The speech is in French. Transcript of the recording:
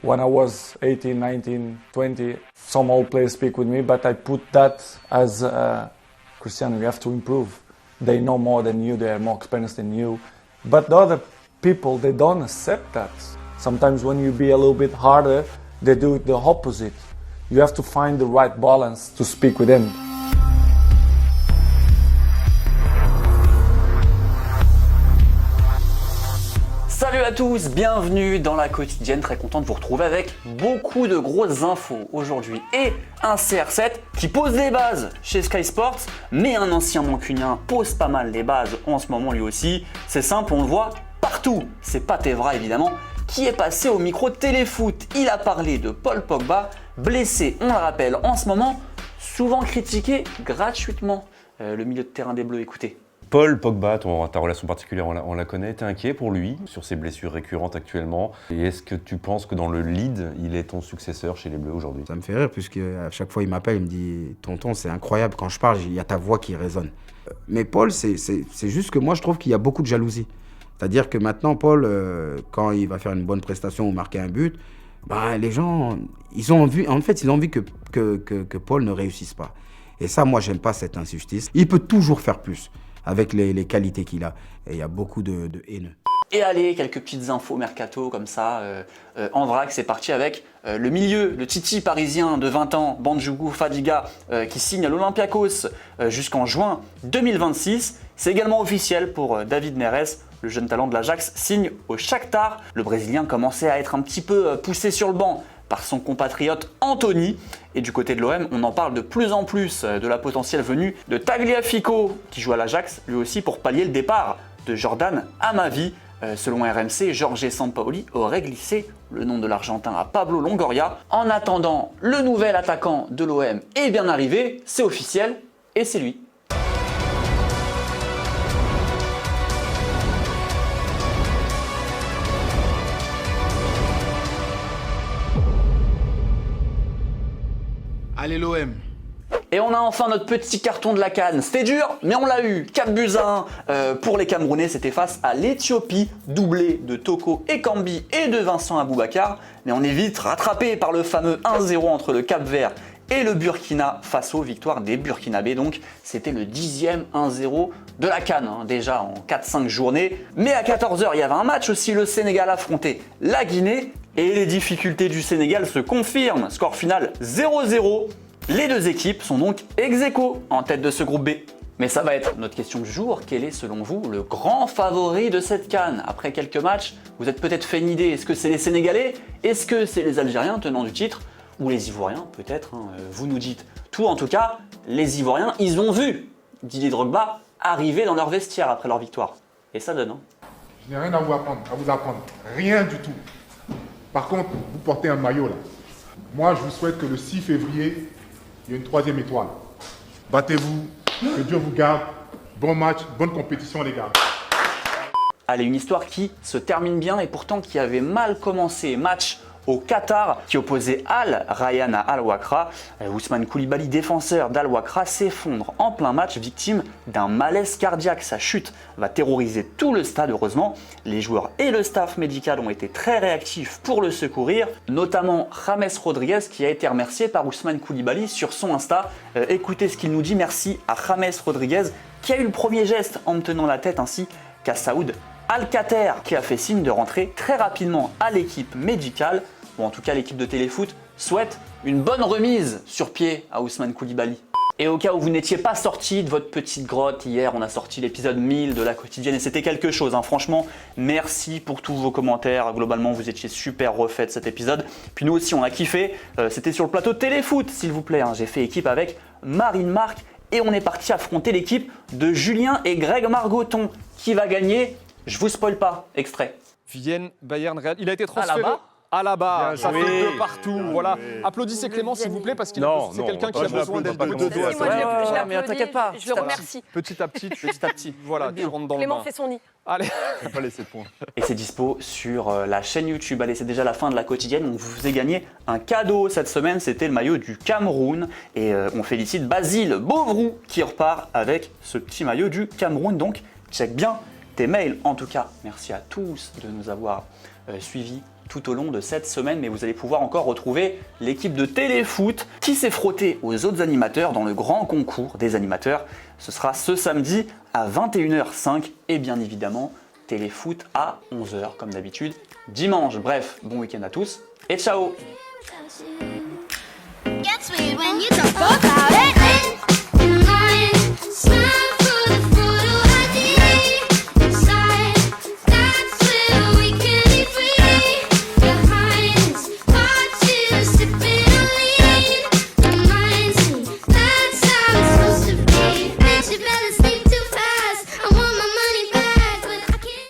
When I was 18, 19, 20, some old players speak with me, but I put that as Cristiano, you have to improve. They know more than you, they are more experienced than you. But the other people, they don't accept that. Sometimes when you be a little bit harder, they do the opposite. You have to find the right balance to speak with them. Salut à tous, bienvenue dans la quotidienne, très content de vous retrouver avec beaucoup de grosses infos aujourd'hui et un CR7 qui pose les bases chez Sky Sports, mais un ancien mancunien pose pas mal les bases en ce moment lui aussi. C'est simple, on le voit partout, c'est Pat Evra évidemment qui est passé au micro Téléfoot. Il a parlé de Paul Pogba, blessé, on le rappelle, en ce moment, souvent critiqué gratuitement. Le milieu de terrain des Bleus, écoutez. Paul Pogba, ta relation particulière, on la connaît. T'es inquiet pour lui, sur ses blessures récurrentes actuellement? Et est-ce que tu penses que dans le lead, il est ton successeur chez les Bleus aujourd'hui? Ça me fait rire, puisque à chaque fois il m'appelle, il me dit « Tonton, c'est incroyable, quand je parle, il y a ta voix qui résonne. » Mais Paul, c'est juste que moi, je trouve qu'il y a beaucoup de jalousie. C'est-à-dire que maintenant, Paul, quand il va faire une bonne prestation ou marquer un but, ben, les gens, ils ont envie que Paul ne réussisse pas. Et ça, moi, j'aime pas cette injustice. Il peut toujours faire plus avec les qualités qu'il a. Et il y a beaucoup de haineux. Et allez, quelques petites infos mercato comme ça. En vrac, c'est parti avec le milieu, le Titi parisien de 20 ans, Bandjougou Fadiga, qui signe à l'Olympiakos jusqu'en juin 2026. C'est également officiel pour David Neres, le jeune talent de l'Ajax, signe au Shakhtar. Le Brésilien commençait à être un petit peu poussé sur le banc par son compatriote Anthony. Et du côté de l'OM, on en parle de plus en plus de la potentielle venue de Tagliafico, qui joue à l'Ajax, lui aussi pour pallier le départ de Jordan Amavi. Selon RMC, Jorge Sampaoli aurait glissé le nom de l'Argentin à Pablo Longoria. En attendant, le nouvel attaquant de l'OM est bien arrivé, c'est officiel, et c'est lui. Allez l'OM. Et on a enfin notre petit carton de la CAN. C'était dur, mais on l'a eu. 4 buts à 1 pour les Camerounais. C'était face à l'Éthiopie, doublé de Toko Ekambi et de Vincent Aboubakar. Mais on est vite rattrapé par le fameux 1-0 entre le Cap-Vert et le Burkina Faso. Victoire des Burkinabés. Donc c'était le 10e 1-0 de la CAN, déjà en 4-5 journées. Mais à 14h, il y avait un match aussi. Le Sénégal affrontait la Guinée. Et les difficultés du Sénégal se confirment. Score final 0-0. Les deux équipes sont donc ex-aequo en tête de ce groupe B. Mais ça va être notre question du jour. Quel est selon vous le grand favori de cette CAN? Après quelques matchs, vous êtes peut-être fait une idée. Est-ce que c'est les Sénégalais? Est-ce que c'est les Algériens tenants du titre? Ou les Ivoiriens peut-être, vous nous dites tout. En tout cas, les Ivoiriens, ils ont vu Didier Drogba arriver dans leur vestiaire après leur victoire. Et ça donne. Je n'ai rien à vous apprendre. Rien du tout. Par contre, vous portez un maillot là. Moi, je vous souhaite que le 6 février, il y ait une 3e étoile. Battez-vous, que Dieu vous garde. Bon match, bonne compétition les gars. Allez, une histoire qui se termine bien et pourtant qui avait mal commencé. Match au Qatar qui opposait Al Rayyan à Al Wakra. Ousmane Koulibaly, défenseur d'Al Wakra, s'effondre en plein match, victime d'un malaise cardiaque. Sa chute va terroriser tout le stade, heureusement. Les joueurs et le staff médical ont été très réactifs pour le secourir, notamment James Rodriguez qui a été remercié par Ousmane Koulibaly sur son Insta. Écoutez ce qu'il nous dit. Merci à James Rodriguez qui a eu le premier geste en me tenant la tête, ainsi qu'à Saoud Al-Khater qui a fait signe de rentrer très rapidement à l'équipe médicale. Ou en tout cas l'équipe de Téléfoot souhaite une bonne remise sur pied à Ousmane Koulibaly. Et au cas où vous n'étiez pas sorti de votre petite grotte, hier on a sorti l'épisode 1000 de la quotidienne et c'était quelque chose. Franchement, merci pour tous vos commentaires. Globalement, vous étiez super refait cet épisode. Puis nous aussi, on a kiffé. C'était sur le plateau Téléfoot, s'il vous plaît. J'ai fait équipe avec Marine Marc et on est parti affronter l'équipe de Julien et Greg Margoton. Qui va gagner? Je vous spoil pas. Extrait. Vienne, Bayern, Real. Il a été transféré. Là-bas Alaba, Bien ça joué. fait de partout. Voilà. Applaudissez Clément s'il vous plaît parce qu'il c'est quelqu'un qui a besoin d'être de dos à ça. Mais t'inquiète pas. Je le remercie. Petit à petit, Petit à petit. voilà, tu rentres dans le Clément bain. fait son nid. Allez. Je vais pas laisser de points. Et c'est dispo sur la chaîne YouTube. Allez, c'est déjà la fin de la quotidienne. On vous faisait gagner un cadeau cette semaine. C'était le maillot du Cameroun. Et on félicite Basile Beauvrou qui repart avec ce petit maillot du Cameroun. Donc, check bien tes mails. En tout cas, merci à tous de nous avoir suivis tout au long de cette semaine, mais vous allez pouvoir encore retrouver l'équipe de Téléfoot qui s'est frottée aux autres animateurs dans le grand concours des animateurs. Ce sera ce samedi à 21h05 et bien évidemment Téléfoot à 11h comme d'habitude dimanche. Bref, bon week-end à tous et ciao! Gets weird when you talk about it.